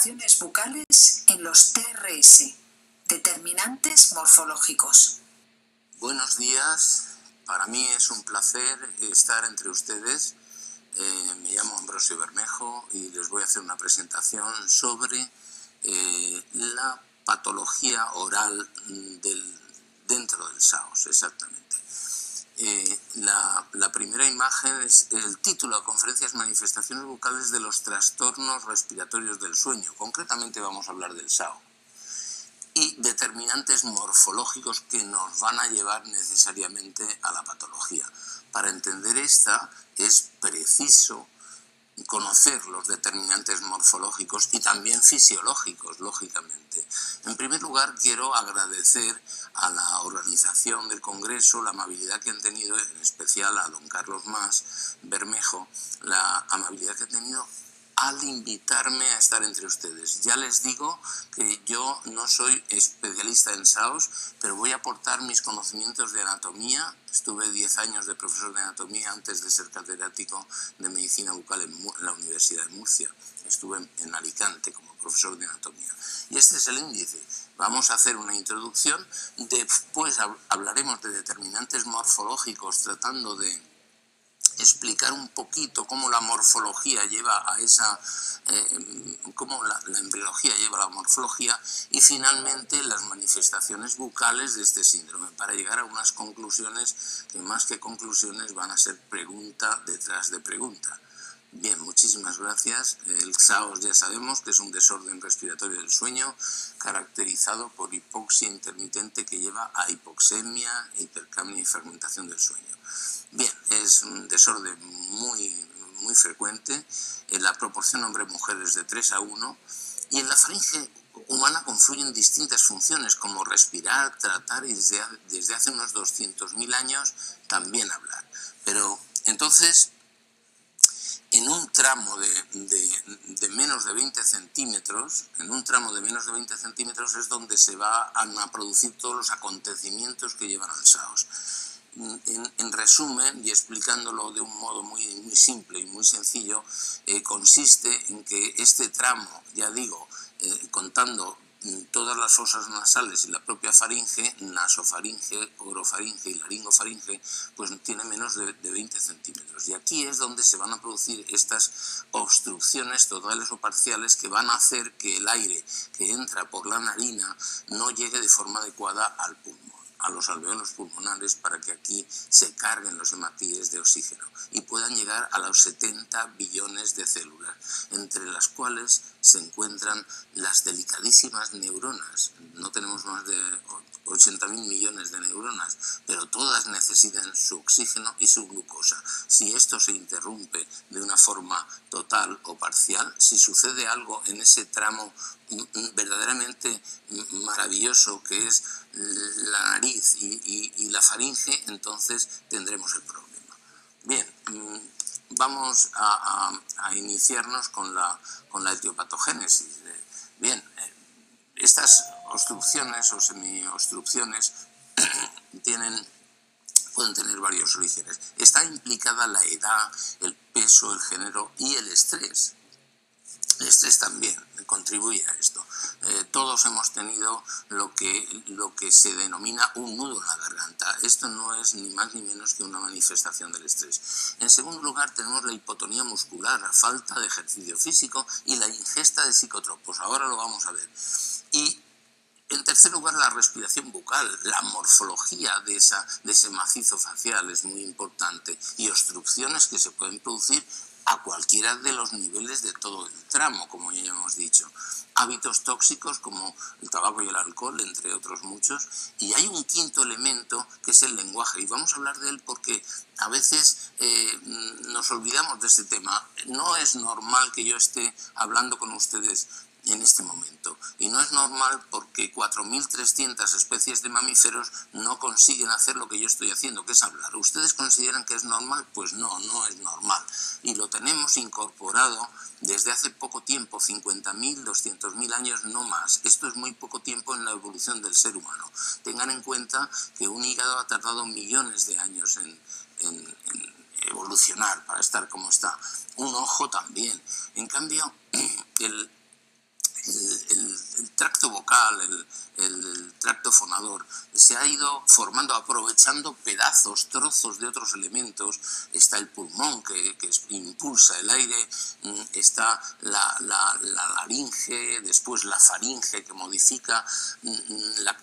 manifestaciones bucales en los TRS, determinantes morfológicos. Buenos días, para mí es un placer estar entre ustedes. Me llamo Ambrosio Bermejo y les voy a hacer una presentación sobre la patología oral dentro del SAOS, exactamente. La primera imagen es el título de conferencias: manifestaciones bucales de los trastornos respiratorios del sueño. Concretamente vamos a hablar del SAO y determinantes morfológicos que nos van a llevar necesariamente a la patología. Para entender esta es preciso conocer los determinantes morfológicos y también fisiológicos, lógicamente. En primer lugar, quiero agradecer a la organización del Congreso la amabilidad que han tenido, en especial a don Carlos Mas Bermejo, la amabilidad que ha tenido al invitarme a estar entre ustedes. Ya les digo que yo no soy especialista en SAOS, pero voy a aportar mis conocimientos de anatomía. Estuve 10 años de profesor de anatomía antes de ser catedrático de medicina bucal en la Universidad de Murcia. Estuve en Alicante como profesor de anatomía. Y este es el índice. Vamos a hacer una introducción, después hablaremos de determinantes morfológicos tratando de explicar un poquito cómo la morfología lleva a esa, cómo la embriología lleva a la morfología, y finalmente las manifestaciones bucales de este síndrome, para llegar a unas conclusiones que más que conclusiones van a ser pregunta detrás de pregunta. Bien, muchísimas gracias. El SAOS ya sabemos que es un desorden respiratorio del sueño caracterizado por hipoxia intermitente que lleva a hipoxemia, hipercapnia y fragmentación del sueño. Bien, es un desorden muy frecuente. En la proporción hombre-mujer es de 3 a 1 y en la faringe humana confluyen distintas funciones como respirar, tratar y desde hace unos 200.000 años también hablar. Pero entonces, en un tramo de menos de 20 centímetros, es donde se van a producir todos los acontecimientos que llevan al SAOS. En resumen, y explicándolo de un modo muy simple y muy sencillo, consiste en que este tramo, ya digo, contando todas las fosas nasales y la propia faringe, nasofaringe, orofaringe y laringofaringe, pues tiene menos de 20 centímetros. Y aquí es donde se van a producir estas obstrucciones totales o parciales que van a hacer que el aire que entra por la narina no llegue de forma adecuada al pulmón, a los alveolos pulmonares, para que aquí se carguen los hematíes de oxígeno y puedan llegar a los 70 billones de células, entre las cuales se encuentran las delicadísimas neuronas. No tenemos más de 80.000 millones de neuronas, pero todas necesitan su oxígeno y su glucosa. Si esto se interrumpe de una forma total o parcial, si sucede algo en ese tramo verdaderamente maravilloso que es la nariz y la faringe, entonces tendremos el problema. Bien, vamos a iniciarnos con la etiopatogénesis. Bien, estas obstrucciones o semiobstrucciones pueden tener varios orígenes. Está implicada la edad, el peso, el género y el estrés. El estrés también contribuye a esto. Todos hemos tenido lo que se denomina un nudo en la garganta. Esto no es ni más ni menos que una manifestación del estrés. En segundo lugar, tenemos la hipotonía muscular, la falta de ejercicio físico y la ingesta de psicotropos. Ahora lo vamos a ver. Y en tercer lugar, la respiración bucal, la morfología de ese macizo facial es muy importante, y obstrucciones que se pueden producir a cualquiera de los niveles de todo el tramo, como ya hemos dicho. Hábitos tóxicos como el tabaco y el alcohol, entre otros muchos. Y hay un quinto elemento que es el lenguaje, y vamos a hablar de él porque a veces nos olvidamos de este tema. No es normal que yo esté hablando con ustedes en este momento, y no es normal porque 4.300 especies de mamíferos no consiguen hacer lo que yo estoy haciendo, que es hablar. ¿Ustedes consideran que es normal? Pues no es normal, y lo tenemos incorporado desde hace poco tiempo, 50.000, 200.000 años, no más. Esto es muy poco tiempo en la evolución del ser humano. Tengan en cuenta que un hígado ha tardado millones de años en evolucionar para estar como está. Un ojo también. En cambio, tracto vocal, el tracto fonador, se ha ido formando aprovechando pedazos, trozos de otros elementos. Está el pulmón que impulsa el aire, está la laringe, después la faringe que modifica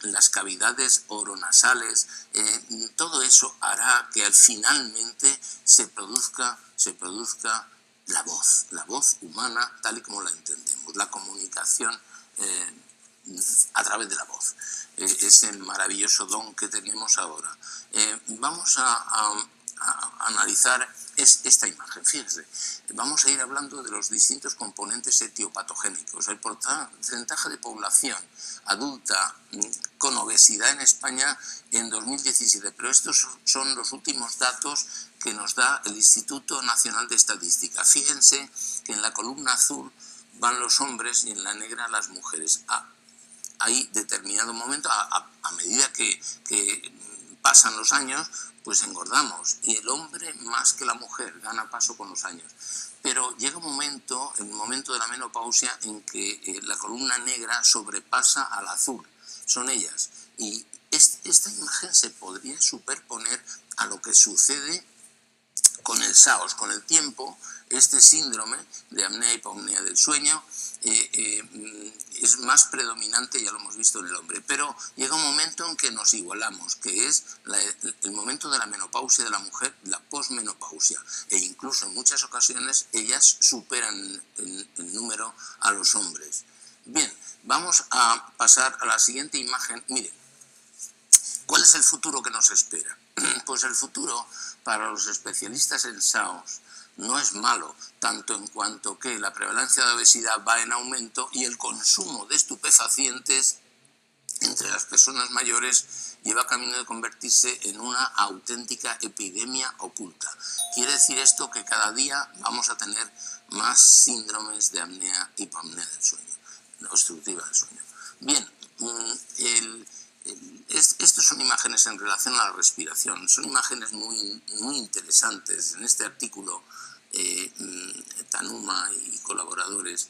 las cavidades oronasales. Todo eso hará que finalmente se produzca la voz humana tal y como la entendemos, la comunicación a través de la voz, ese maravilloso don que tenemos ahora. Vamos a analizar esta imagen, fíjense, vamos a ir hablando de los distintos componentes etiopatogénicos. El porcentaje de población adulta con obesidad en España en 2017, pero estos son los últimos datos que nos da el Instituto Nacional de Estadística. Fíjense que en la columna azul van los hombres y en la negra las mujeres. Hay determinado momento, a medida que pasan los años, pues engordamos, y el hombre más que la mujer gana paso con los años. Pero llega un momento, el momento de la menopausia, en que la columna negra sobrepasa al azul. Son ellas. Y esta imagen se podría superponer a lo que sucede con el SAOS. Con el tiempo, este síndrome de apnea-hipopnea del sueño es más predominante, ya lo hemos visto en el hombre, pero llega un momento en que nos igualamos, que es el momento de la menopausia de la mujer, la posmenopausia, e incluso en muchas ocasiones ellas superan en número a los hombres. Bien, vamos a pasar a la siguiente imagen. Miren, ¿cuál es el futuro que nos espera? Pues el futuro para los especialistas en SAOS no es malo, tanto en cuanto que la prevalencia de obesidad va en aumento y el consumo de estupefacientes entre las personas mayores lleva camino de convertirse en una auténtica epidemia oculta. Quiere decir esto que cada día vamos a tener más síndromes de apnea y hipopnea del sueño, obstructiva del sueño. Bien, estas son imágenes en relación a la respiración, son imágenes muy interesantes. En este artículo, Tanuma y colaboradores,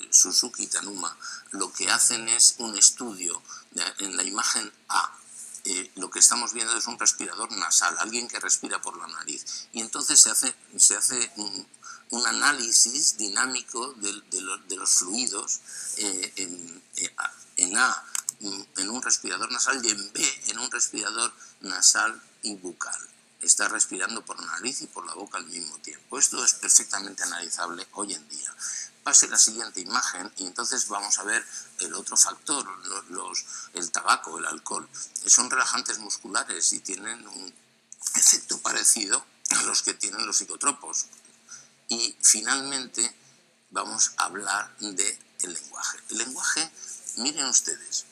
Suzuki y Tanuma, lo que hacen es un estudio en la imagen A. Lo que estamos viendo es un respirador nasal, alguien que respira por la nariz, y entonces se hace un análisis dinámico de los fluidos en A, en un respirador nasal, y en B, en un respirador nasal y bucal. Está respirando por la nariz y por la boca al mismo tiempo. Esto es perfectamente analizable hoy en día. Pase la siguiente imagen y entonces vamos a ver el otro factor, el tabaco, el alcohol. Son relajantes musculares y tienen un efecto parecido a los que tienen los psicotropos. Y finalmente vamos a hablar del lenguaje. El lenguaje, miren ustedes,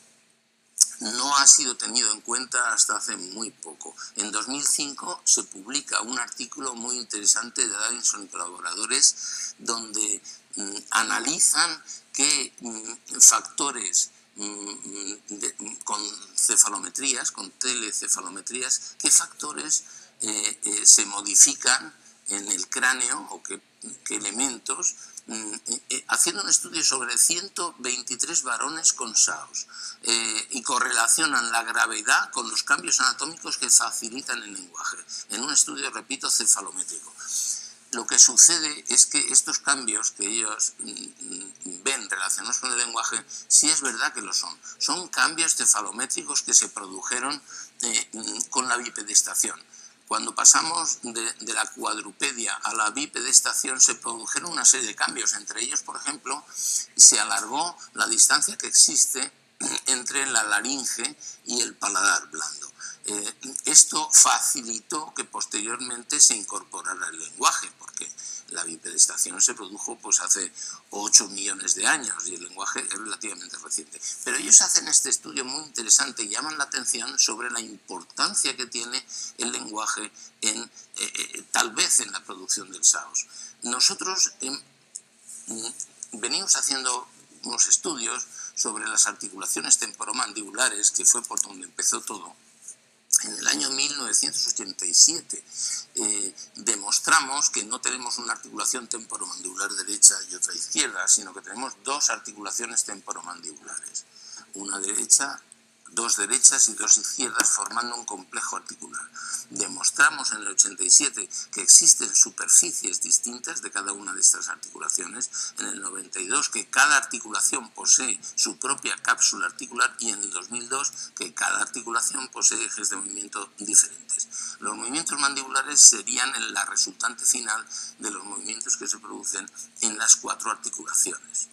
no ha sido tenido en cuenta hasta hace muy poco. En 2005 se publica un artículo muy interesante de Davidson y colaboradores donde analizan qué factores con cefalometrías, con telecefalometrías, qué factores se modifican en el cráneo o qué elementos, haciendo un estudio sobre 123 varones con SAOS y correlacionan la gravedad con los cambios anatómicos que facilitan el lenguaje, en un estudio, repito, cefalométrico. Lo que sucede es que estos cambios que ellos ven relacionados con el lenguaje, sí es verdad que lo son. Son cambios cefalométricos que se produjeron con la bipedestación. Cuando pasamos de la cuadrupedia a la bipedestación se produjeron una serie de cambios. Entre ellos, por ejemplo, se alargó la distancia que existe entre la laringe y el paladar blando. Esto facilitó que posteriormente se incorporara el lenguaje, porque la bipedestación se produjo pues hace 8 millones de años y el lenguaje es relativamente reciente. Pero ellos hacen este estudio muy interesante y llaman la atención sobre la importancia que tiene el lenguaje tal vez en la producción del SAOS. Nosotros venimos haciendo unos estudios sobre las articulaciones temporomandibulares, que fue por donde empezó todo, En el año 1987 demostramos que no tenemos una articulación temporomandibular derecha y otra izquierda, sino que tenemos dos articulaciones temporomandibulares, una derecha, dos derechas y dos izquierdas, formando un complejo articular. Demostramos en el 87 que existen superficies distintas de cada una de estas articulaciones, en el 92 que cada articulación posee su propia cápsula articular y en el 2002 que cada articulación posee ejes de movimiento diferentes. Los movimientos mandibulares serían la resultante final de los movimientos que se producen en las cuatro articulaciones.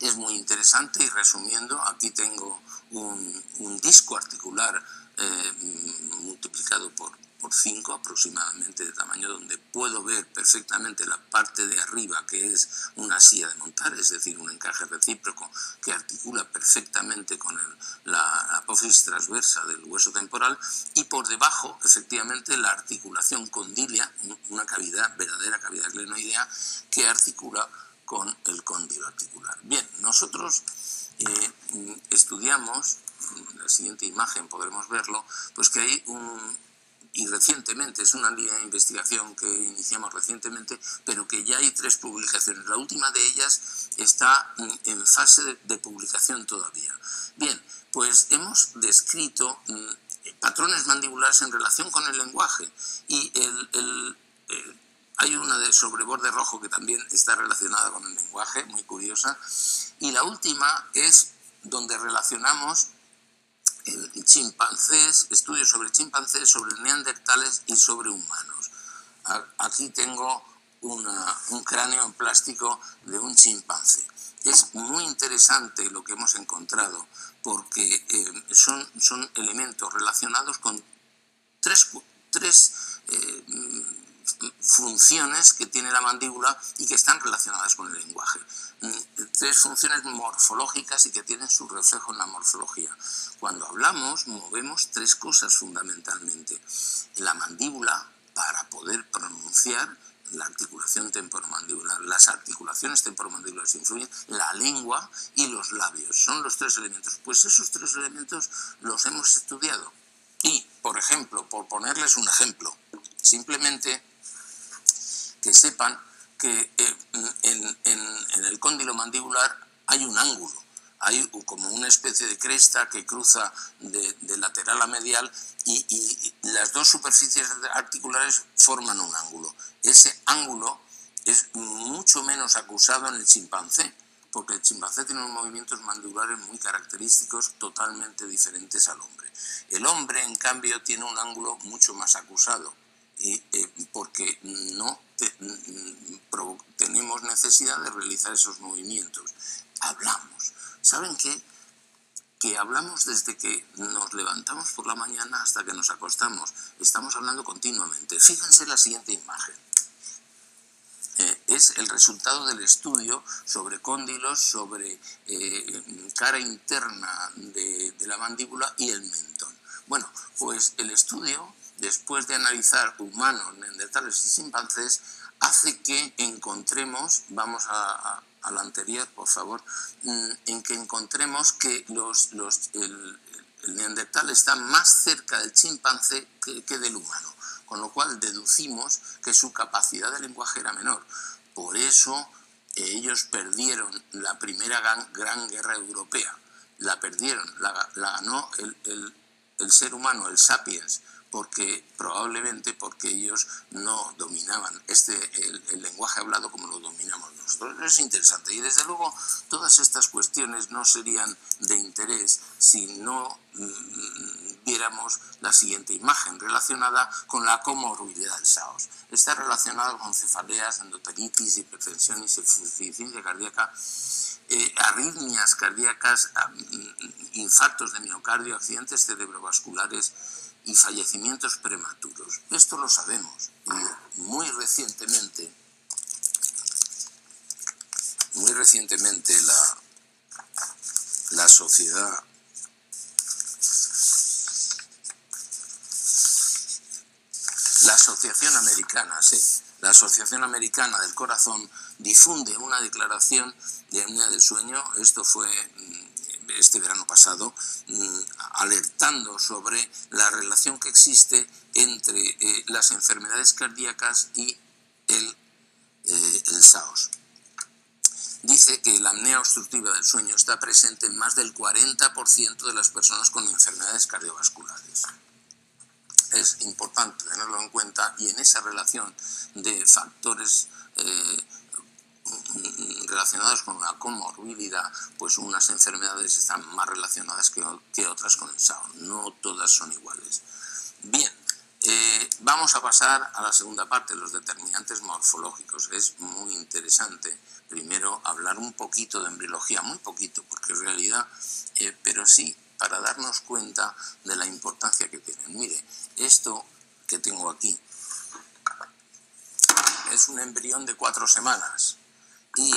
Es muy interesante y resumiendo, aquí tengo un disco articular multiplicado por 5 aproximadamente de tamaño, donde puedo ver perfectamente la parte de arriba, que es una silla de montar, es decir, un encaje recíproco que articula perfectamente con la apófisis transversa del hueso temporal, y por debajo, efectivamente, la articulación condílea, una cavidad, verdadera cavidad glenoidea, que articula con el cóndilo articular. Bien, nosotros estudiamos, en la siguiente imagen podremos verlo, pues que hay y recientemente, es una línea de investigación que iniciamos recientemente, pero que ya hay 3 publicaciones. La última de ellas está en fase de publicación todavía. Bien, pues hemos descrito patrones mandibulares en relación con el lenguaje, y hay una de sobreborde rojo que también está relacionada con el lenguaje, muy curiosa, y la última es donde relacionamos chimpancés, estudios sobre chimpancés, sobre neandertales y sobre humanos. Aquí tengo un cráneo en plástico de un chimpancé. Es muy interesante lo que hemos encontrado, porque son elementos relacionados con tres funciones que tiene la mandíbula y que están relacionadas con el lenguaje. 3 funciones morfológicas y que tienen su reflejo en la morfología. Cuando hablamos, movemos 3 cosas fundamentalmente. La mandíbula, para poder pronunciar, la articulación temporomandibular, las articulaciones temporomandibulares influyen, la lengua y los labios. Son los 3 elementos. Pues esos 3 elementos los hemos estudiado. Y, por ejemplo, por ponerles un ejemplo, simplemente que sepan que en el cóndilo mandibular hay un ángulo, hay como una especie de cresta que cruza de lateral a medial, y las 2 superficies articulares forman un ángulo. Ese ángulo es mucho menos acusado en el chimpancé, porque el chimpancé tiene unos movimientos mandibulares muy característicos, totalmente diferentes al hombre. El hombre, en cambio, tiene un ángulo mucho más acusado, porque no tenemos necesidad de realizar esos movimientos. Hablamos. ¿Saben qué? Que hablamos desde que nos levantamos por la mañana hasta que nos acostamos. Estamos hablando continuamente. Fíjense en la siguiente imagen. Es el resultado del estudio sobre cóndilos, sobre cara interna de la mandíbula y el mentón. Bueno, pues el estudio, después de analizar humanos, neandertales y chimpancés, hace que encontremos, vamos a la anterior, por favor, en que encontremos que el neandertal está más cerca del chimpancé que del humano, con lo cual deducimos que su capacidad de lenguaje era menor. Por eso ellos perdieron la primera gran guerra europea. La perdieron, la ganó el ser humano, el sapiens, probablemente porque ellos no dominaban el lenguaje hablado como lo dominamos nosotros. Es interesante, y desde luego todas estas cuestiones no serían de interés si no viéramos la siguiente imagen relacionada con la comorbilidad del SAOS. Está relacionada con cefaleas, endotelitis, hipertensión, insuficiencia cardíaca, arritmias cardíacas, infartos de miocardio, accidentes cerebrovasculares y fallecimientos prematuros. Esto lo sabemos, y muy recientemente la sociedad la Asociación Americana del Corazón difunde una declaración de apnea del sueño. Esto fue este verano pasado, alertando sobre la relación que existe entre las enfermedades cardíacas y el SAOS. Dice que la apnea obstructiva del sueño está presente en más del 40% de las personas con enfermedades cardiovasculares. Es importante tenerlo en cuenta, y en esa relación de factores relacionados con la comorbilidad, pues unas enfermedades están más relacionadas que otras con el SAOS. No todas son iguales. Bien, vamos a pasar a la segunda parte, los determinantes morfológicos. Es muy interesante primero hablar un poquito de embriología, muy poquito, porque en realidad, pero sí para darnos cuenta de la importancia que tienen. Mire, esto que tengo aquí es un embrión de 4 semanas y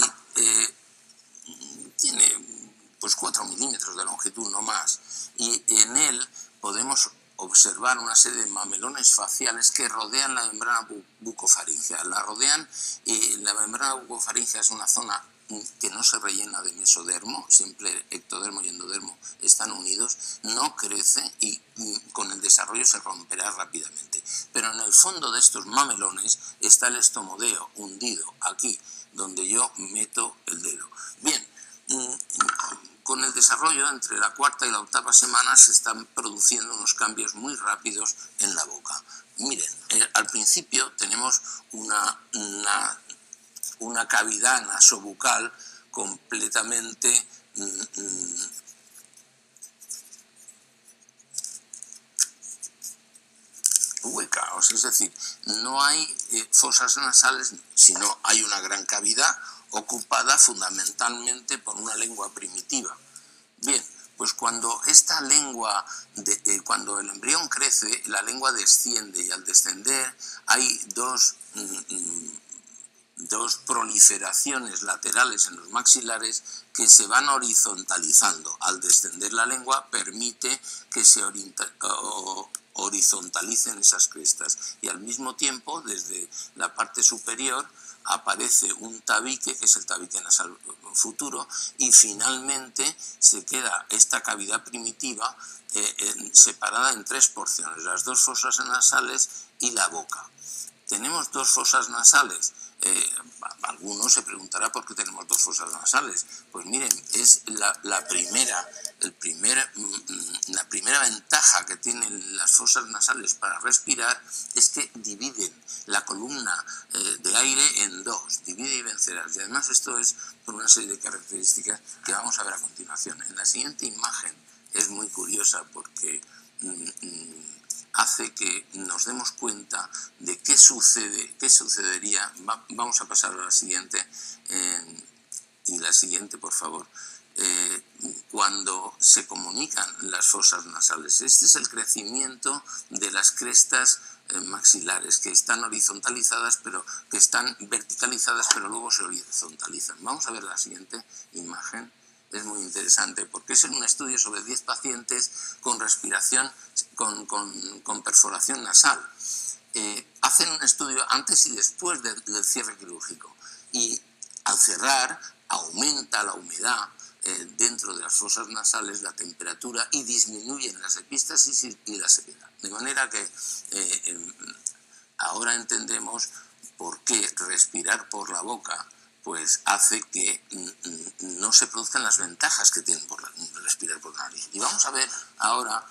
tiene pues 4 milímetros de longitud, no más, y en él podemos observar una serie de mamelones faciales que rodean la membrana bucofaríngea. La rodean, la membrana bucofaríngea es una zona que no se rellena de mesodermo, siempre ectodermo y endodermo están unidos, no crece y con el desarrollo se romperá rápidamente. Pero en el fondo de estos mamelones está el estomodeo hundido, aquí, donde yo meto el dedo. Bien, con el desarrollo entre la 4ª y la 8ª semana se están produciendo unos cambios muy rápidos en la boca. Miren, al principio tenemos una cavidad nasobucal completamente hueca, es decir, no hay fosas nasales, sino hay una gran cavidad ocupada fundamentalmente por una lengua primitiva. Bien, pues cuando esta lengua, cuando el embrión crece, la lengua desciende, y al descender hay dos proliferaciones laterales en los maxilares que se van horizontalizando. Al descender la lengua permite que se horizontalicen esas crestas, y al mismo tiempo desde la parte superior aparece un tabique, que es el tabique nasal futuro, y finalmente se queda esta cavidad primitiva separada en 3 porciones, las 2 fosas nasales y la boca. Tenemos 2 fosas nasales. Alguno se preguntará por qué tenemos 2 fosas nasales. Pues miren, es la primera ventaja que tienen las fosas nasales para respirar es que dividen la columna de aire en 2, divide y vencerás. Y además esto es por una serie de características que vamos a ver a continuación. En la siguiente imagen es muy curiosa porque hace que nos demos cuenta de qué sucedería. Vamos a pasar a la siguiente, y la siguiente, por favor. Cuando se comunican las fosas nasales. Este es el crecimiento de las crestas maxilares, que están horizontalizadas, pero que están verticalizadas, pero luego se horizontalizan. Vamos a ver la siguiente imagen. Es muy interesante porque es un estudio sobre 10 pacientes con respiración, con perforación nasal. Hacen un estudio antes y después del cierre quirúrgico, y al cerrar aumenta la humedad dentro de las fosas nasales, la temperatura, y disminuyen las epístasis y la sequedad. De manera que ahora entendemos por qué respirar por la boca pues hace que no se produzcan las ventajas que tienen por respirar por la nariz. Y vamos a ver ahora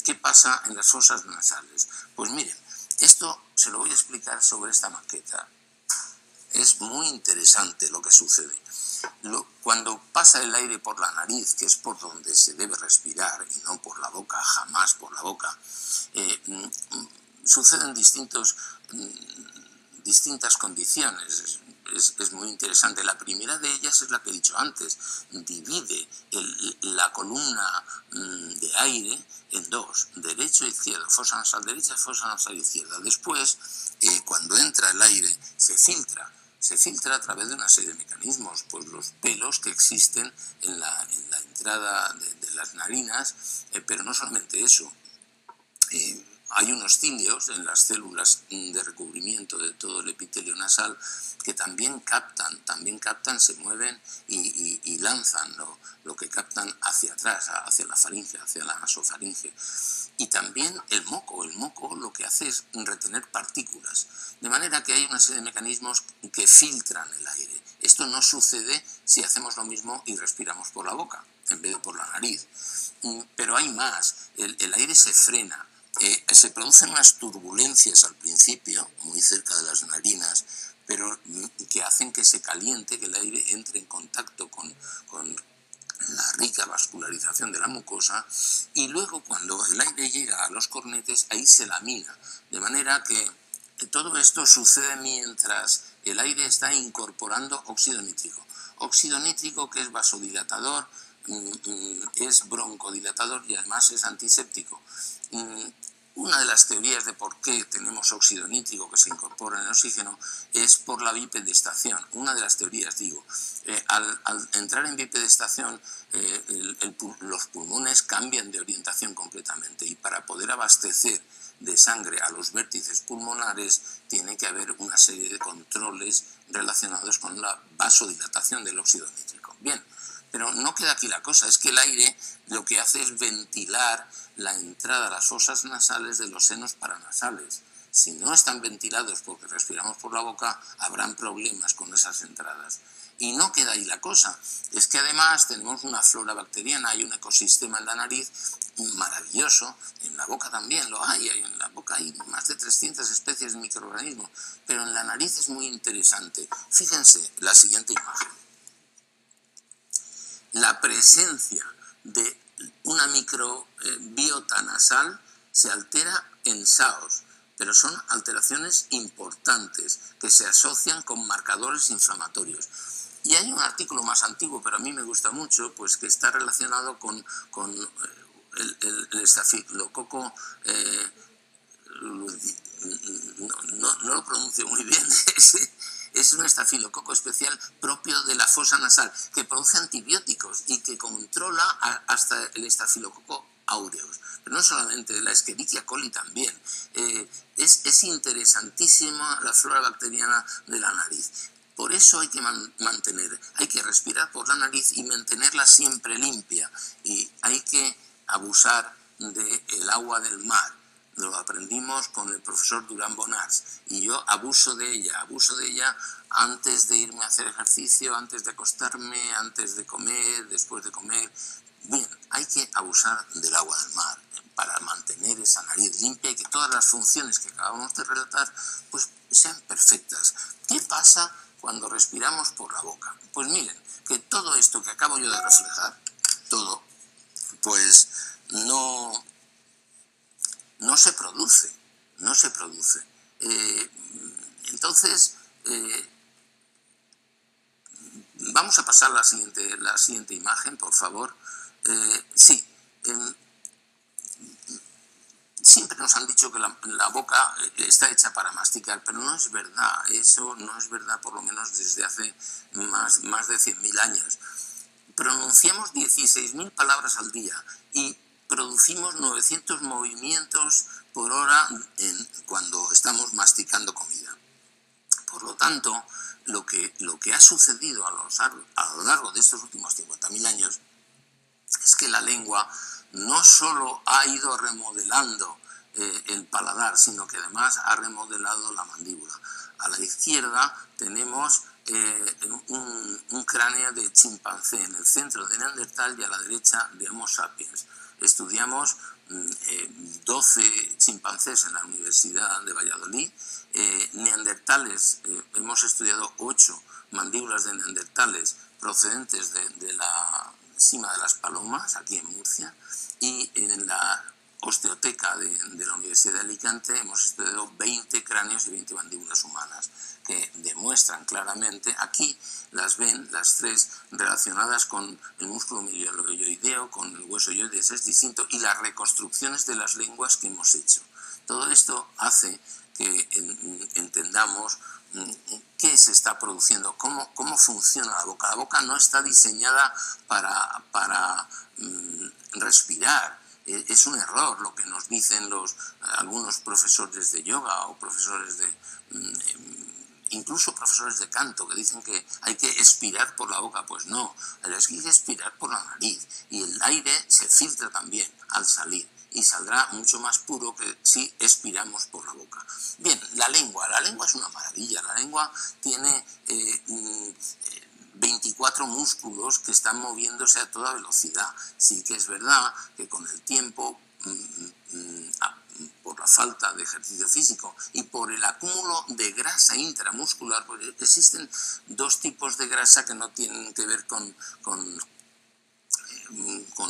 qué pasa en las fosas nasales. Pues miren, esto se lo voy a explicar sobre esta maqueta. Es muy interesante lo que sucede. Cuando pasa el aire por la nariz, que es por donde se debe respirar y no por la boca, jamás por la boca, suceden distintas condiciones. Es muy interesante. La primera de ellas es la que he dicho antes. Divide la columna de aire en 2, derecho e izquierdo, fosa nasal derecha, fosa nasal izquierda. Después, cuando entra el aire, se filtra a través de una serie de mecanismos, pues los pelos que existen en la entrada de las narinas, pero no solamente eso. hay unos cilios en las células de recubrimiento de todo el epitelio nasal que también captan, se mueven y lanzan lo que captan hacia atrás, hacia la faringe, hacia la nasofaringe. Y también el moco lo que hace es retener partículas, de manera que hay una serie de mecanismos que filtran el aire. Esto no sucede si hacemos lo mismo y respiramos por la boca en vez de por la nariz. Pero hay más, el aire se frena, se producen unas turbulencias al principio, muy cerca de las narinas, pero que hacen que se caliente, que el aire entre en contacto con la rica vascularización de la mucosa, y luego cuando el aire llega a los cornetes, ahí se lamina, de manera que todo esto sucede mientras el aire está incorporando óxido nítrico. Óxido nítrico que es vasodilatador, es broncodilatador y además es antiséptico. Una de las teorías de por qué tenemos óxido nítrico que se incorpora en el oxígeno es por la bipedestación. Una de las teorías, digo, al entrar en bipedestación los pulmones cambian de orientación completamente y para poder abastecer de sangre a los vértices pulmonares tiene que haber una serie de controles relacionados con la vasodilatación del óxido nítrico. Bien, pero no queda aquí la cosa, es que el aire lo que hace es ventilar la entrada a las fosas nasales de los senos paranasales. Si no están ventilados porque respiramos por la boca, habrán problemas con esas entradas. Y no queda ahí la cosa, es que además tenemos una flora bacteriana, hay un ecosistema en la nariz maravilloso, en la boca también lo hay, en la boca hay más de 300 especies de microorganismos, pero en la nariz es muy interesante. Fíjense la siguiente imagen. La presencia de una microbiota nasal se altera en SAOS, pero son alteraciones importantes que se asocian con marcadores inflamatorios. Y hay un artículo más antiguo, pero a mí me gusta mucho, pues que está relacionado con el estafilococo, no lo pronuncio muy bien, es un estafilococo especial propio de la fosa nasal, que produce antibióticos y que controla hasta el estafilococo aureus. Pero no solamente, la Escherichia coli también. Es interesantísima la flora bacteriana de la nariz. Por eso hay que respirar por la nariz y mantenerla siempre limpia. Y hay que abusar del agua del mar. Lo aprendimos con el profesor Durán Bonars y yo abuso de ella antes de irme a hacer ejercicio, antes de acostarme, antes de comer, después de comer. Bien, hay que abusar del agua del mar para mantener esa nariz limpia y que todas las funciones que acabamos de relatar pues sean perfectas. ¿Qué pasa cuando respiramos por la boca? Pues miren, que todo esto que acabo yo de reflejar, todo, pues no se produce. Entonces, vamos a pasar la siguiente imagen, por favor. Sí, siempre nos han dicho que la boca está hecha para masticar, pero no es verdad. Eso no es verdad, por lo menos desde hace más de 100.000 años. Pronunciamos 16.000 palabras al día y producimos 900 movimientos por hora cuando estamos masticando comida. Por lo tanto, lo que ha sucedido a lo largo de estos últimos 50.000 años es que la lengua no solo ha ido remodelando el paladar, sino que además ha remodelado la mandíbula. A la izquierda tenemos un cráneo de chimpancé, en el centro de Neandertal y a la derecha de Homo sapiens. Estudiamos 12 chimpancés en la Universidad de Valladolid, neandertales, hemos estudiado 8 mandíbulas de neandertales procedentes de la Sima de las Palomas, aquí en Murcia, y en la osteoteca de la Universidad de Alicante hemos estudiado 20 cráneos y 20 mandíbulas humanas que demuestran claramente, aquí las ven, las 3 relacionadas con el músculo mieloideo, con el hueso yoides, es distinto, y las reconstrucciones de las lenguas que hemos hecho. Todo esto hace que entendamos qué se está produciendo, cómo funciona la boca. La boca no está diseñada para respirar. Es un error lo que nos dicen algunos profesores de yoga o profesores de... incluso profesores de canto, que dicen que hay que expirar por la boca. Pues no, es que hay que expirar por la nariz, y el aire se filtra también al salir y saldrá mucho más puro que si expiramos por la boca. Bien, la lengua es una maravilla. La lengua tiene 24 músculos que están moviéndose a toda velocidad. Sí que es verdad que con el tiempo, por la falta de ejercicio físico y por el acúmulo de grasa intramuscular, porque existen dos tipos de grasa que no tienen que ver con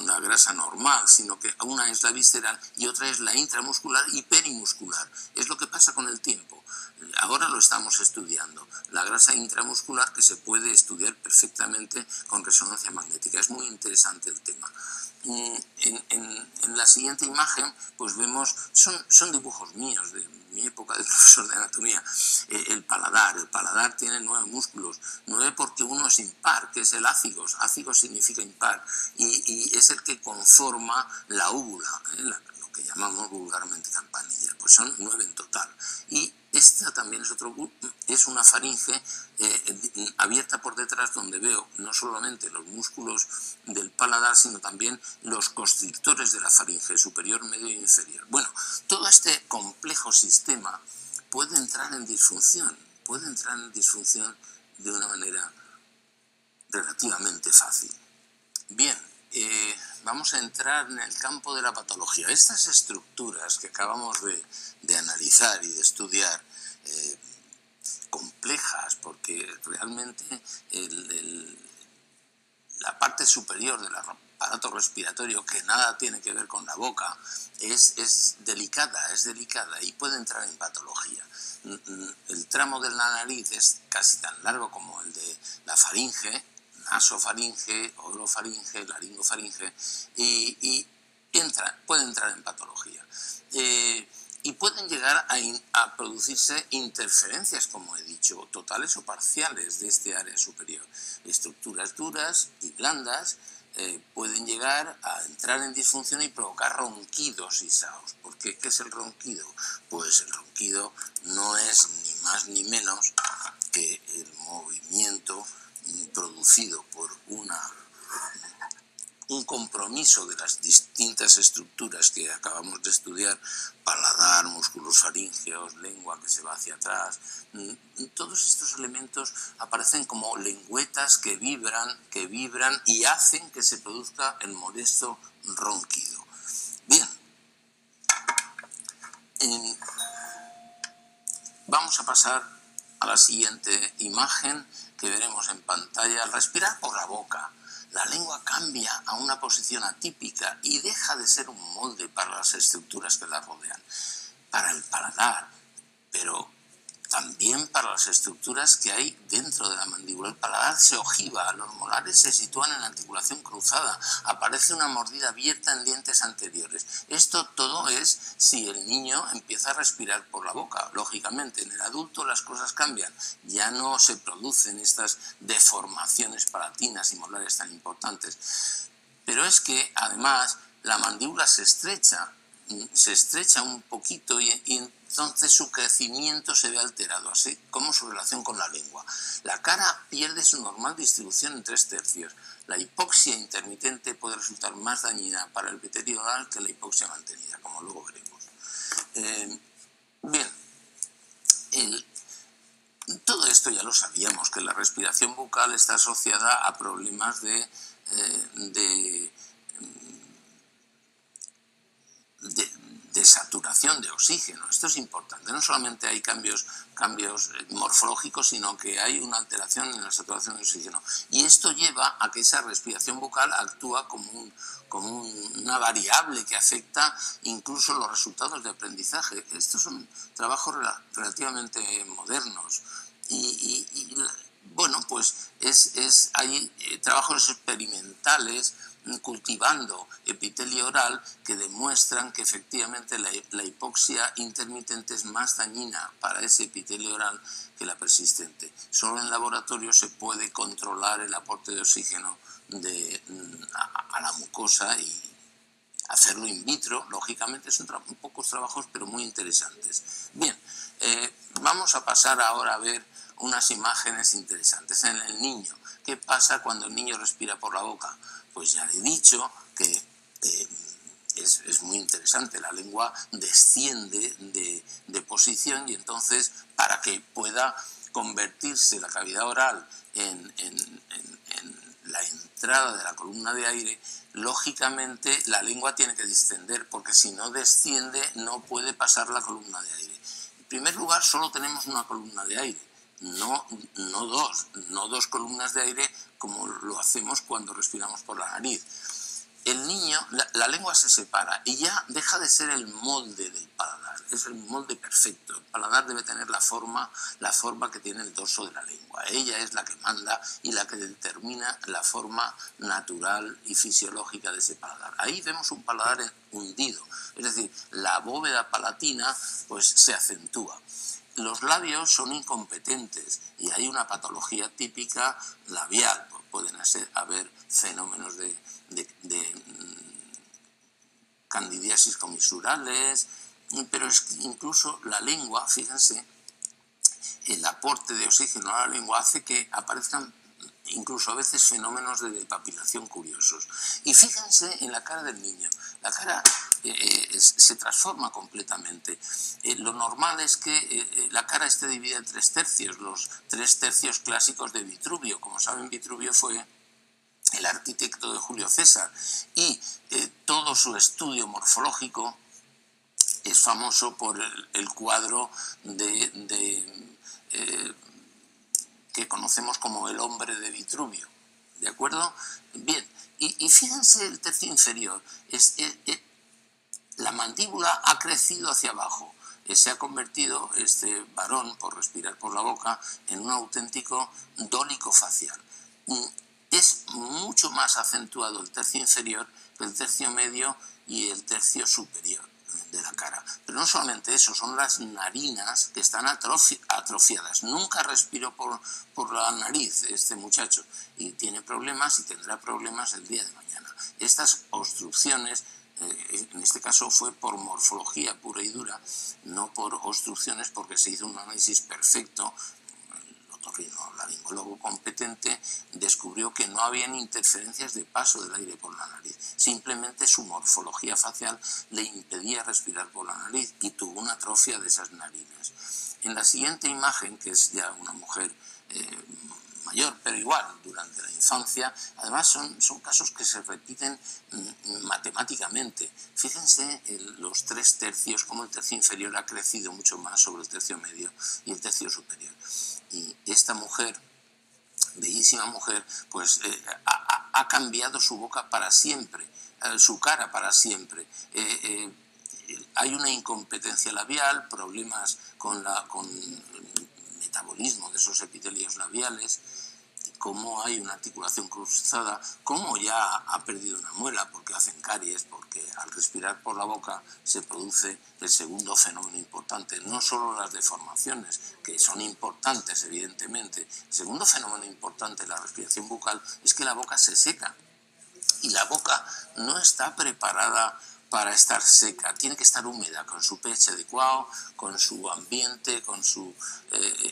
la grasa normal, sino que una es la visceral y otra es la intramuscular y perimuscular. Es lo que pasa con el tiempo. Ahora lo estamos estudiando. La grasa intramuscular, que se puede estudiar perfectamente con resonancia magnética. Es muy interesante el tema. En la siguiente imagen, pues vemos, son dibujos míos de mi época de profesor de anatomía. El paladar tiene 9 músculos, 9 porque uno es impar, que es el ácigos. Ácigos significa impar, y es el que conforma la úvula, lo que llamamos vulgarmente campanilla. Pues son 9 en total. Y esta también es una faringe abierta por detrás, donde veo no solamente los músculos del paladar, sino también los constrictores de la faringe, superior, medio e inferior. Bueno, todo este complejo sistema puede entrar en disfunción de una manera relativamente fácil. Bien, vamos a entrar en el campo de la patología. Estas estructuras que acabamos de analizar y de estudiar, complejas, porque realmente la parte superior del aparato respiratorio, que nada tiene que ver con la boca, es delicada y puede entrar en patología. El tramo de la nariz es casi tan largo como el de la faringe, nasofaringe, orofaringe, laringofaringe, y puede entrar en patología. Y pueden llegar a producirse interferencias, como he dicho, totales o parciales de este área superior. Estructuras duras y blandas pueden llegar a entrar en disfunción y provocar ronquidos y saos. ¿Por qué? ¿Qué es el ronquido? Pues el ronquido no es ni más ni menos que el movimiento producido por un compromiso de las distintas estructuras que acabamos de estudiar, paladar, músculos faríngeos, lengua que se va hacia atrás. Todos estos elementos aparecen como lengüetas que vibran y hacen que se produzca el molesto ronquido. Bien, vamos a pasar a la siguiente imagen que veremos en pantalla. Al respirar por la boca, la lengua cambia a una posición atípica y deja de ser un molde para las estructuras que la rodean, para el paladar, pero también para las estructuras que hay dentro de la mandíbula. El paladar se ojiva, los molares se sitúan en la articulación cruzada, aparece una mordida abierta en dientes anteriores. Esto todo es si el niño empieza a respirar por la boca. Lógicamente, en el adulto las cosas cambian, ya no se producen estas deformaciones palatinas y molares tan importantes. Pero es que, además, la mandíbula se estrecha un poquito y entonces su crecimiento se ve alterado, así como su relación con la lengua. La cara pierde su normal distribución en 3/3. La hipoxia intermitente puede resultar más dañina para el epitelio oral que la hipoxia mantenida, como luego veremos. Bien, todo esto ya lo sabíamos, que la respiración bucal está asociada a problemas de saturación de oxígeno. Esto es importante. No solamente hay cambios morfológicos, sino que hay una alteración en la saturación de oxígeno. Y esto lleva a que esa respiración bucal actúa como una variable que afecta incluso los resultados de aprendizaje. Estos son trabajos relativamente modernos. Bueno, pues hay trabajos experimentales cultivando epitelio oral que demuestran que efectivamente la hipoxia intermitente es más dañina para ese epitelio oral que la persistente. Solo en laboratorio se puede controlar el aporte de oxígeno a la mucosa y Hacerlo in vitro, lógicamente, son pocos trabajos, pero muy interesantes. Bien, vamos a pasar ahora a ver unas imágenes interesantes. En el niño, ¿qué pasa cuando el niño respira por la boca? Pues ya le he dicho que es muy interesante. La lengua desciende de posición y entonces, para que pueda convertirse la cavidad oral en la entrada de la columna de aire, lógicamente la lengua tiene que descender, porque si no desciende no puede pasar la columna de aire. En primer lugar, solo tenemos una columna de aire, no dos columnas de aire como lo hacemos cuando respiramos por la nariz. El niño, la lengua se separa y ya deja de ser el molde del paladar, es el molde perfecto. El paladar debe tener la forma que tiene el dorso de la lengua. Ella es la que manda y la que determina la forma natural y fisiológica de ese paladar. Ahí vemos un paladar hundido, es decir, la bóveda palatina pues se acentúa. Los labios son incompetentes y hay una patología típica labial. Pueden haber fenómenos de candidiasis comisurales, pero incluso la lengua, fíjense, el aporte de oxígeno a la lengua hace que aparezcan incluso a veces fenómenos de depapilación curiosos. Y fíjense en la cara del niño. La cara se transforma completamente. Lo normal es que la cara esté dividida en 3 tercios, los 3 tercios clásicos de Vitruvio. Como saben, Vitruvio fue el arquitecto de Julio César, y todo su estudio morfológico es famoso por el cuadro que conocemos como el hombre de Vitruvio, ¿de acuerdo? Bien, y fíjense el tercio inferior, la mandíbula ha crecido hacia abajo, se ha convertido este varón, por respirar por la boca, en un auténtico dólico facial. Es mucho más acentuado el tercio inferior que el tercio medio y el tercio superior de la cara. Pero no solamente eso, son las narinas que están atrofiadas. Nunca respiró por la nariz este muchacho y tiene problemas y tendrá problemas el día de mañana. Estas obstrucciones, en este caso fue por morfología pura y dura, no por obstrucciones, porque se hizo un análisis perfecto. Otorrinolaringólogo competente descubrió que no habían interferencias de paso del aire por la nariz, simplemente su morfología facial le impedía respirar por la nariz y tuvo una atrofia de esas narinas. En la siguiente imagen, que es ya una mujer mayor, pero igual durante la infancia, además son casos que se repiten matemáticamente. Fíjense los 3 tercios, como el tercio inferior ha crecido mucho más sobre el tercio medio y el tercio superior. Y esta mujer, bellísima mujer, pues ha cambiado su boca para siempre, su cara para siempre. Hay una incompetencia labial, problemas con el metabolismo de esos epitelios labiales, cómo hay una articulación cruzada, cómo ya ha perdido una muela porque hacen caries, porque al respirar por la boca se produce el segundo fenómeno importante, no solo las deformaciones, que son importantes evidentemente. El segundo fenómeno importante de la respiración bucal es que la boca se seca y la boca no está preparada para estar seca, tiene que estar húmeda, con su pH adecuado, con su ambiente, con su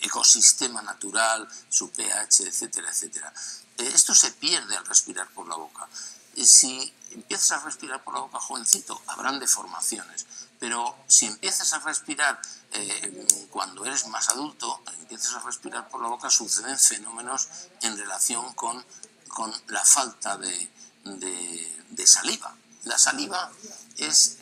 ecosistema natural, su pH, etcétera, etcétera. Esto se pierde al respirar por la boca. Si empiezas a respirar por la boca jovencito, habrán deformaciones, pero si empiezas a respirar cuando eres más adulto, empiezas a respirar por la boca, suceden fenómenos en relación con la falta de saliva. La saliva es,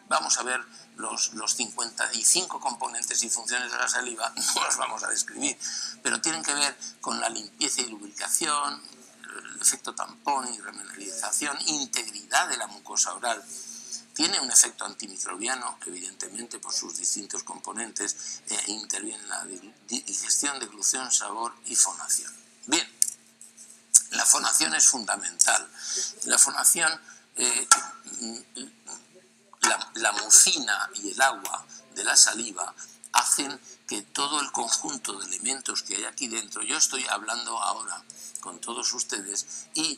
vamos a ver, los 55 componentes y funciones de la saliva, no los vamos a describir, pero tienen que ver con la limpieza y lubricación, el efecto tampón y remineralización, integridad de la mucosa oral. Tiene un efecto antimicrobiano, evidentemente, por sus distintos componentes, interviene en la digestión de glucón, sabor y fonación. Bien, la fonación es fundamental. La fonación, la mucina y el agua de la saliva hacen que todo el conjunto de elementos que hay aquí dentro, yo estoy hablando ahora con todos ustedes y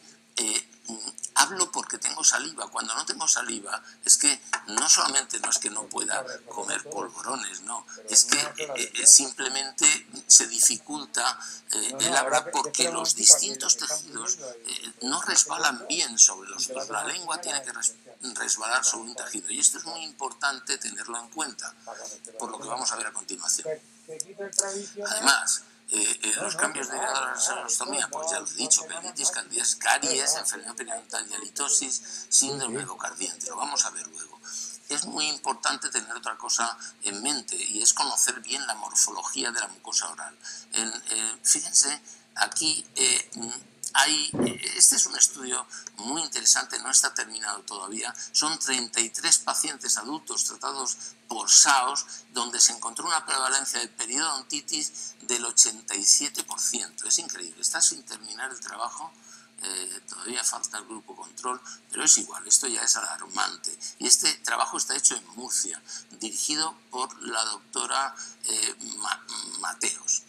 hablo porque tengo saliva. Cuando no tengo saliva es que no solamente no es que no pueda comer polvorones, no, es que simplemente se dificulta el habla porque los distintos tejidos no resbalan bien sobre los otros. La lengua tiene que resbalar sobre un tejido y esto es muy importante tenerlo en cuenta, por lo que vamos a ver a continuación. Además, los cambios de la anostomía, pues ya lo he dicho, peritonitis, candidez, caries, enfermedad periodontal y halitosis, síndrome endocardiente, lo vamos a ver luego. Es muy importante tener otra cosa en mente y es conocer bien la morfología de la mucosa oral. Fíjense, aquí este es un estudio muy interesante, no está terminado todavía. Son 33 pacientes adultos tratados por SAOS, donde se encontró una prevalencia de periodontitis del 87%. Es increíble, está sin terminar el trabajo. Todavía falta el grupo control, pero es igual, esto ya es alarmante. Y este trabajo está hecho en Murcia, dirigido por la doctora Mateos.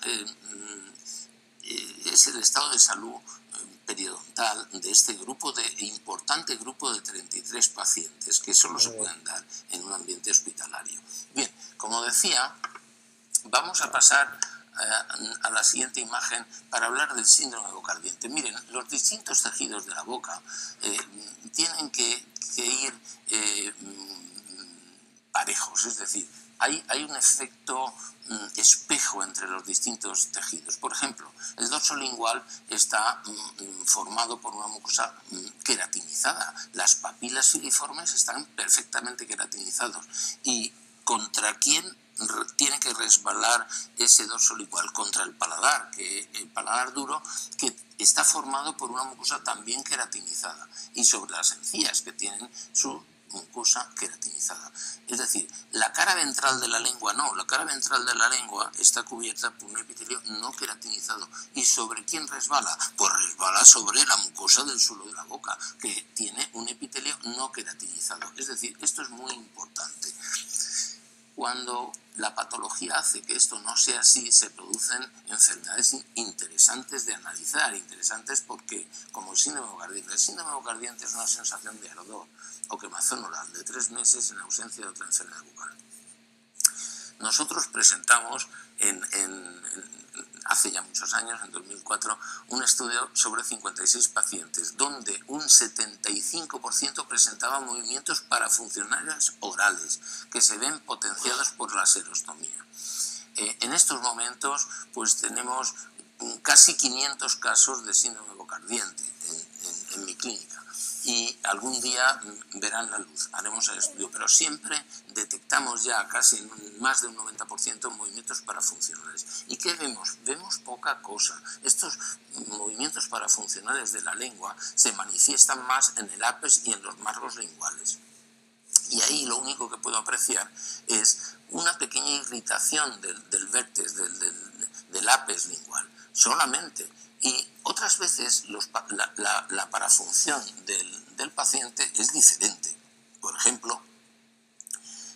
Es el estado de salud periodontal de este importante grupo de 33 pacientes que solo se pueden dar en un ambiente hospitalario. Bien, como decía, vamos a pasar a la siguiente imagen para hablar del síndrome endocardiente. Miren, los distintos tejidos de la boca tienen que ir parejos, es decir, hay un efecto espejo entre los distintos tejidos. Por ejemplo, el dorso lingual está formado por una mucosa queratinizada. Las papilas filiformes están perfectamente queratinizados. ¿Y contra quién tiene que resbalar ese dorso lingual? Contra el paladar duro, que está formado por una mucosa también queratinizada, y sobre las encías, que tienen su mucosa queratinizada. Es decir, la cara ventral de la lengua no, la cara ventral de la lengua está cubierta por un epitelio no queratinizado. ¿Y sobre quién resbala? Pues resbala sobre la mucosa del suelo de la boca, que tiene un epitelio no queratinizado. Es decir, esto es muy importante. Cuando la patología hace que esto no sea así, se producen enfermedades interesantes de analizar, interesantes porque, como el síndrome endocardiente es una sensación de ardor o quemazón oral de 3 meses en ausencia de otra enfermedad bucal. Nosotros presentamos hace ya muchos años, en 2004, un estudio sobre 56 pacientes, donde un 75% presentaba movimientos parafuncionales orales, que se ven potenciados por la serostomía. En estos momentos, pues tenemos casi 500 casos de síndrome endocardiente en mi clínica. Y algún día verán la luz, haremos el estudio, pero siempre detectamos ya casi en más de un 90% movimientos parafuncionales. ¿Y qué vemos? Vemos poca cosa. Estos movimientos parafuncionales de la lengua se manifiestan más en el apes y en los margos linguales. Y ahí lo único que puedo apreciar es una pequeña irritación del vértex, del apes lingual, solamente. Y otras veces la parafunción del paciente es diferente. Por ejemplo,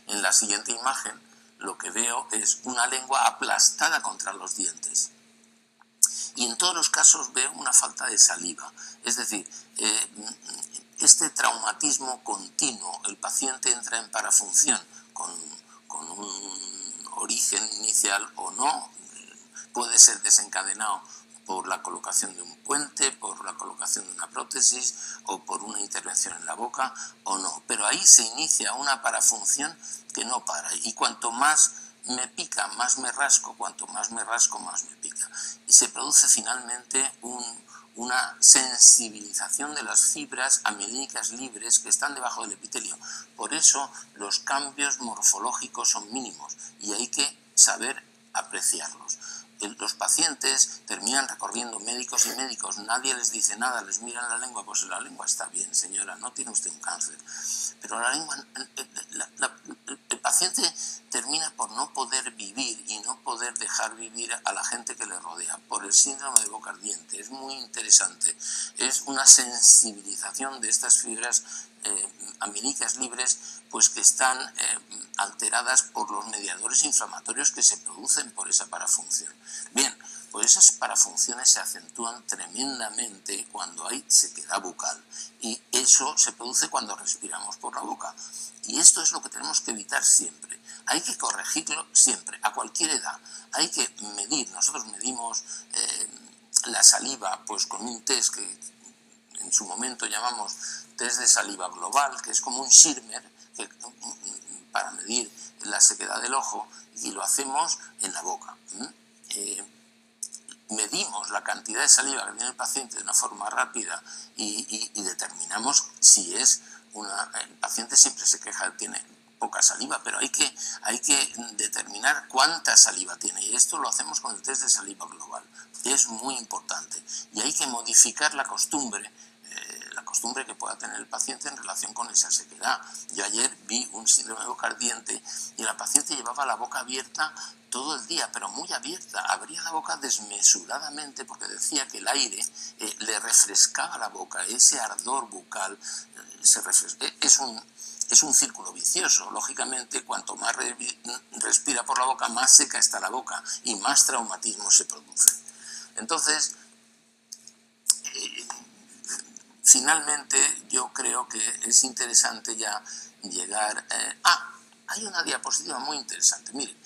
en la siguiente imagen lo que veo es una lengua aplastada contra los dientes. Y en todos los casos veo una falta de saliva. Es decir, este traumatismo continuo, el paciente entra en parafunción con un origen inicial o no, puede ser desencadenado por la colocación de un puente, por la colocación de una prótesis o por una intervención en la boca o no. Pero ahí se inicia una parafunción que no para, y cuanto más me pica, más me rasco, cuanto más me rasco, más me pica. Y se produce finalmente una sensibilización de las fibras amielínicas libres que están debajo del epitelio. Por eso los cambios morfológicos son mínimos y hay que saber apreciarlos. Los pacientes terminan recorriendo médicos y médicos, nadie les dice nada, les miran la lengua, pues la lengua está bien, señora, no tiene usted un cáncer. Pero la lengua, el paciente termina por no poder vivir y no poder dejar vivir a la gente que le rodea por el síndrome de endocardiente. Es muy interesante, es una sensibilización de estas fibras amielínicas libres, pues que están alteradas por los mediadores inflamatorios que se producen por esa parafunción. Bien, pues esas parafunciones se acentúan tremendamente cuando hay sequedad bucal y eso se produce cuando respiramos por la boca. Y esto es lo que tenemos que evitar siempre. Hay que corregirlo siempre, a cualquier edad. Hay que medir. Nosotros medimos la saliva pues con un test que en su momento llamamos test de saliva global, que es como un Schirmer para medir la sequedad del ojo, y lo hacemos en la boca. Medimos la cantidad de saliva que tiene el paciente de una forma rápida y determinamos si es el paciente siempre se queja de que tiene poca saliva, pero hay que determinar cuánta saliva tiene, y esto lo hacemos con el test de saliva global. Es muy importante y hay que modificar la costumbre que pueda tener el paciente en relación con esa sequedad. Yo ayer vi un síndrome de boca ardiente y la paciente llevaba la boca abierta todo el día, pero muy abierta, abría la boca desmesuradamente porque decía que el aire le refrescaba la boca, ese ardor bucal se refresca. Es un círculo vicioso. Lógicamente, cuanto más respira por la boca, más seca está la boca y más traumatismo se produce. Entonces, finalmente, yo creo que es interesante ya llegar... hay una diapositiva muy interesante. Miren,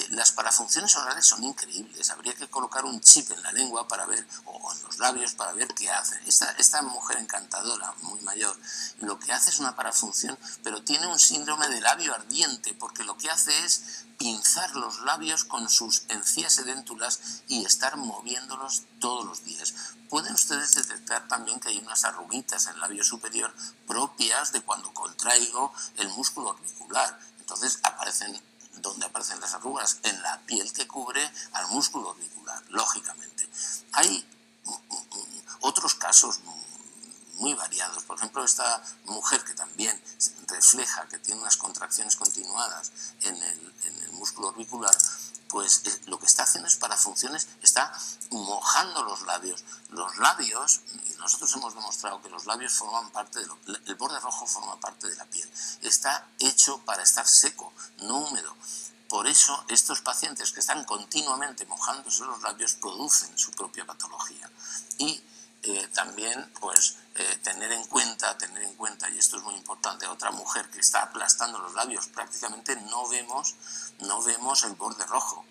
las parafunciones orales son increíbles. Habría que colocar un chip en la lengua para ver, o en los labios para ver qué hacen. Esta mujer encantadora, muy mayor, lo que hace es una parafunción, pero tiene un síndrome de labio ardiente, porque lo que hace es pinzar los labios con sus encías edéntulas y estar moviéndolos todos los días. Pueden ustedes detectar también que hay unas arruguitas en el labio superior propias de cuando contraigo el músculo orbicular. Entonces ¿dónde aparecen las arrugas? En la piel que cubre al músculo orbicular, lógicamente. Hay otros casos muy variados. Por ejemplo, esta mujer que también refleja que tiene unas contracciones continuadas en el músculo orbicular, pues lo que está haciendo es parafunciones, está mojando los labios. Los labios, y nosotros hemos demostrado que los labios forman parte el borde rojo forma parte de la piel. Está hecho para estar seco, no húmedo. Por eso estos pacientes que están continuamente mojándose los labios producen su propia patología. Y también pues tener en cuenta, y esto es muy importante, otra mujer que está aplastando los labios, prácticamente no vemos el borde rojo,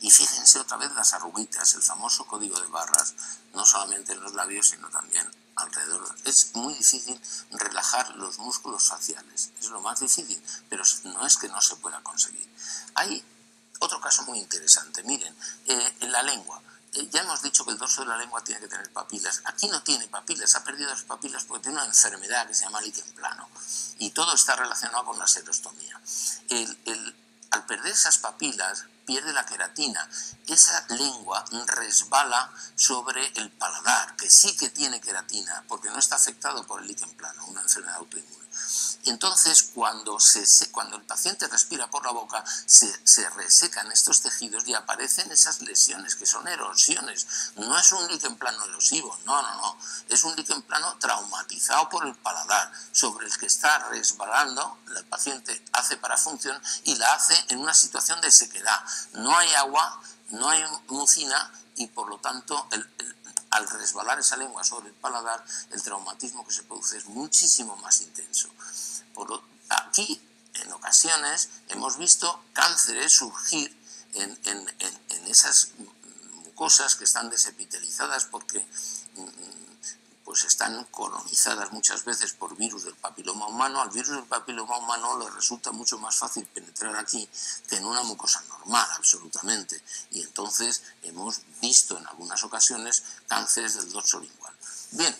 Y fíjense otra vez las arruguitas, el famoso código de barras, no solamente en los labios, sino también alrededor. Es muy difícil relajar los músculos faciales, es lo más difícil, pero no es que no se pueda conseguir. Hay otro caso muy interesante, miren, en la lengua. Ya hemos dicho que el dorso de la lengua tiene que tener papilas. Aquí no tiene papilas, ha perdido las papilas porque tiene una enfermedad que se llama líquen plano. Y todo está relacionado con la serostomía. Al perder esas papilas, pierde la queratina. Esa lengua resbala sobre el paladar, que sí que tiene queratina, porque no está afectado por el líquen plano, una enfermedad autoinmune. Y entonces, cuando el paciente respira por la boca, se resecan estos tejidos y aparecen esas lesiones, que son erosiones. No es un líquen plano erosivo, no. Es un líquen plano traumatizado por el paladar, sobre el que está resbalando. El paciente hace parafunción y la hace en una situación de sequedad. No hay agua, no hay mucina y, por lo tanto, al resbalar esa lengua sobre el paladar, el traumatismo que se produce es muchísimo más intenso. Aquí, en ocasiones, hemos visto cánceres surgir en esas mucosas que están desepitelizadas porque pues están colonizadas muchas veces por virus del papiloma humano. Al virus del papiloma humano le resulta mucho más fácil penetrar aquí que en una mucosa normal, absolutamente. Y entonces hemos visto en algunas ocasiones cánceres del dorso lingual. Bien,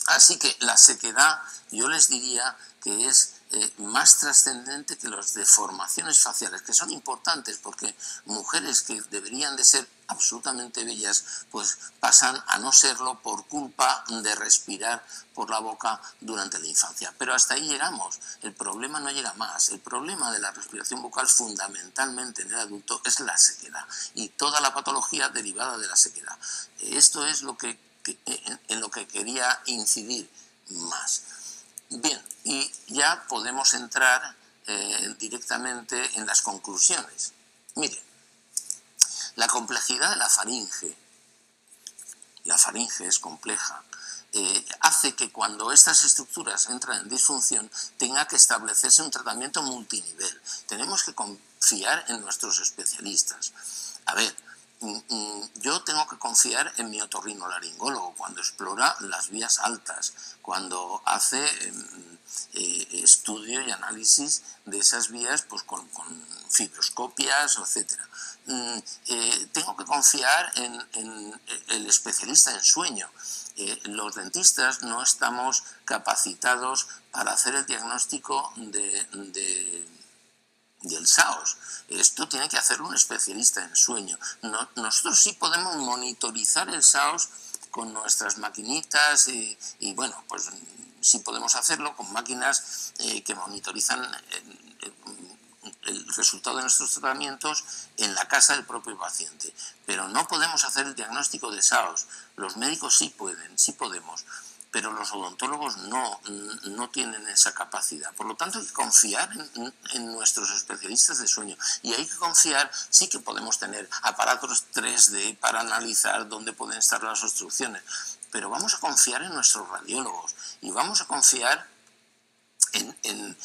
así que la sequedad, yo les diría que es más trascendente que las deformaciones faciales, que son importantes porque mujeres que deberían de ser absolutamente bellas, pues pasan a no serlo por culpa de respirar por la boca durante la infancia. Pero hasta ahí llegamos. El problema no llega más. El problema de la respiración bucal fundamentalmente en el adulto es la sequedad y toda la patología derivada de la sequedad. Esto es en lo que quería incidir más. Bien, y ya podemos entrar directamente en las conclusiones. Miren, La complejidad de la faringe es compleja, hace que cuando estas estructuras entran en disfunción tenga que establecerse un tratamiento multinivel. Tenemos que confiar en nuestros especialistas. A ver, yo tengo que confiar en mi otorrinolaringólogo cuando explora las vías altas, cuando hace estudio y análisis de esas vías pues, con fibroscopias, etc. Tengo que confiar en el especialista en sueño. Los dentistas no estamos capacitados para hacer el diagnóstico del SAOS. Esto tiene que hacerlo un especialista en sueño. Nosotros sí podemos monitorizar el SAOS con nuestras maquinitas y bueno, pues sí podemos hacerlo con máquinas que monitorizan el resultado de nuestros tratamientos en la casa del propio paciente. Pero no podemos hacer el diagnóstico de SAOS. Los médicos sí pueden, sí podemos, pero los odontólogos no tienen esa capacidad. Por lo tanto, hay que confiar en nuestros especialistas de sueño. Y hay que confiar, sí que podemos tener aparatos 3D para analizar dónde pueden estar las obstrucciones, pero vamos a confiar en nuestros radiólogos y vamos a confiar en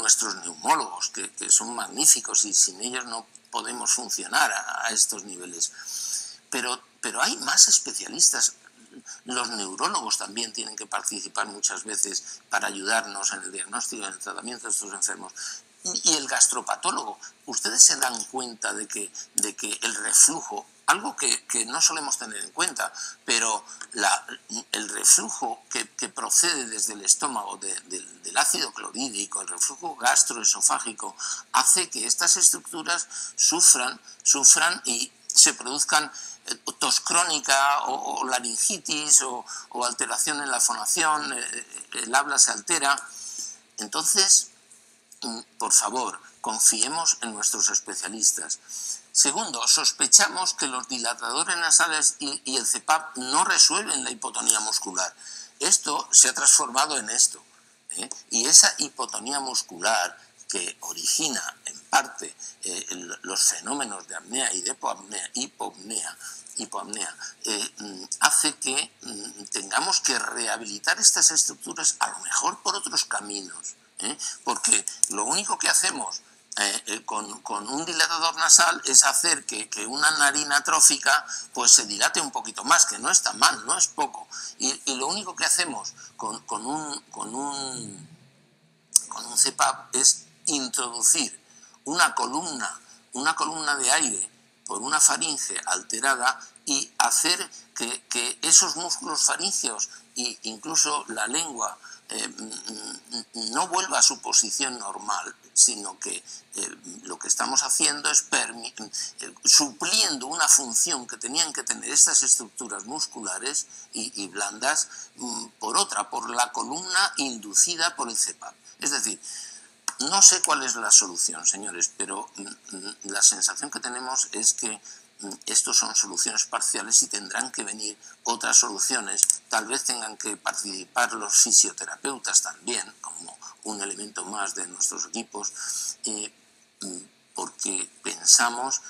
nuestros neumólogos, que son magníficos y sin ellos no podemos funcionar a estos niveles. Pero hay más especialistas. Los neurólogos también tienen que participar muchas veces para ayudarnos en el diagnóstico y en el tratamiento de estos enfermos. Y el gastropatólogo, ustedes se dan cuenta de que el reflujo, algo que no solemos tener en cuenta, pero el reflujo que procede desde el estómago del ácido clorhídrico, el reflujo gastroesofágico, hace que estas estructuras sufran y se produzcan tos crónica o laringitis o alteración en la fonación, el habla se altera. Entonces, por favor, confiemos en nuestros especialistas. Segundo, sospechamos que los dilatadores nasales y el CPAP no resuelven la hipotonía muscular. Esto se ha transformado en esto, y esa hipotonía muscular que origina en parte los fenómenos de apnea y de hipopnea, hace que tengamos que rehabilitar estas estructuras a lo mejor por otros caminos, porque lo único que hacemos con un dilatador nasal es hacer que una narina atrófica pues se dilate un poquito más, que no está mal, no es poco, y lo único que hacemos con un CPAP es introducir una columna de aire por una faringe alterada y hacer que esos músculos faringeos e incluso la lengua no vuelva a su posición normal, sino que lo que estamos haciendo es supliendo una función que tenían que tener estas estructuras musculares y blandas por la columna inducida por el CPAP. Es decir, no sé cuál es la solución, señores, pero la sensación que tenemos es que estos son soluciones parciales y tendrán que venir otras soluciones. Tal vez tengan que participar los fisioterapeutas también, como un elemento más de nuestros equipos, porque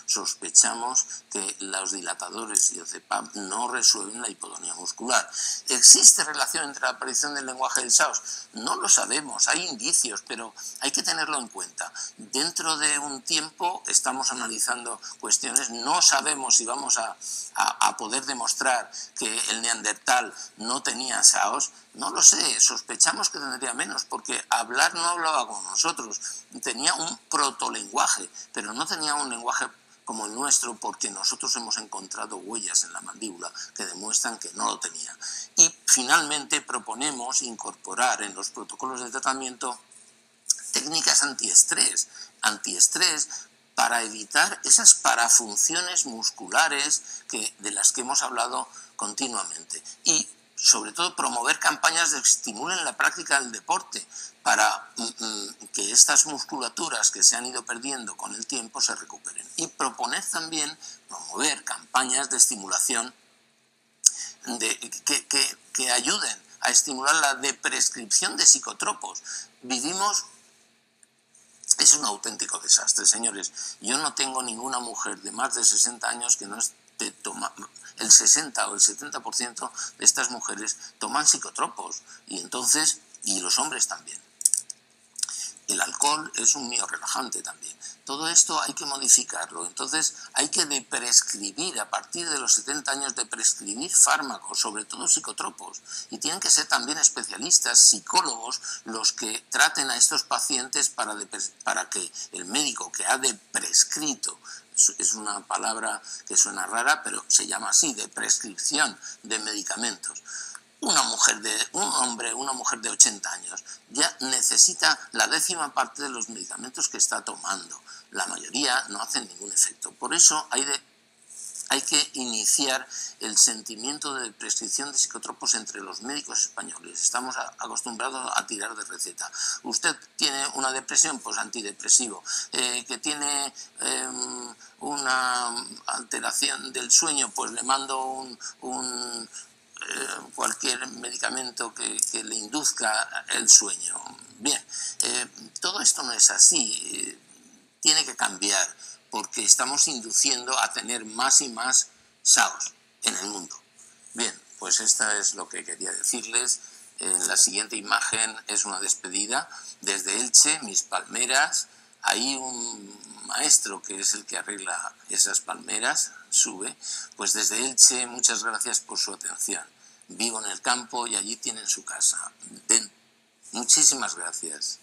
sospechamos que los dilatadores y el CPAP no resuelven la hipotonía muscular. ¿Existe relación entre la aparición del lenguaje del SAOS? No lo sabemos, hay indicios, pero hay que tenerlo en cuenta. Dentro de un tiempo estamos analizando cuestiones, no sabemos si vamos a poder demostrar que el neandertal no tenía SAOS. No lo sé, sospechamos que tendría menos, porque hablar no hablaba con nosotros, tenía un protolenguaje, pero no tenía un lenguaje como el nuestro, porque nosotros hemos encontrado huellas en la mandíbula que demuestran que no lo tenía. Y finalmente proponemos incorporar en los protocolos de tratamiento técnicas antiestrés para evitar esas parafunciones musculares de las que hemos hablado continuamente. Y sobre todo promover campañas que estimulen la práctica del deporte para que estas musculaturas que se han ido perdiendo con el tiempo se recuperen. Y proponer también, promover campañas de estimulación que ayuden a estimular la deprescripción de psicotropos. Vivimos Es un auténtico desastre, señores. Yo no tengo ninguna mujer de más de 60 años que no esté tomando. El 60 o el 70% de estas mujeres toman psicotropos y los hombres también. El alcohol es un mio-relajante también. Todo esto hay que modificarlo. Entonces hay que prescribir, a partir de los 70 años, de prescribir fármacos, sobre todo psicotropos. Y tienen que ser también especialistas, psicólogos, los que traten a estos pacientes para que el médico que ha de prescrito, es una palabra que suena rara, pero se llama así, de prescripción de medicamentos. Un hombre, una mujer de 80 años ya necesita la 10ª parte de los medicamentos que está tomando. La mayoría no hacen ningún efecto. Por eso hay que iniciar el sentimiento de prescripción de psicotropos entre los médicos españoles. Estamos acostumbrados a tirar de receta. Usted tiene una depresión, pues antidepresivo. Que tiene una alteración del sueño, pues le mando cualquier medicamento que le induzca el sueño. Bien, todo esto no es así, tiene que cambiar, porque estamos induciendo a tener más y más SAOs en el mundo. Bien, pues esto es lo que quería decirles. La siguiente imagen es una despedida desde Elche, mis palmeras. Hay un maestro que es el que arregla esas palmeras, sube. Pues desde Elche, muchas gracias por su atención. Vivo en el campo y allí tienen su casa. Muchísimas gracias.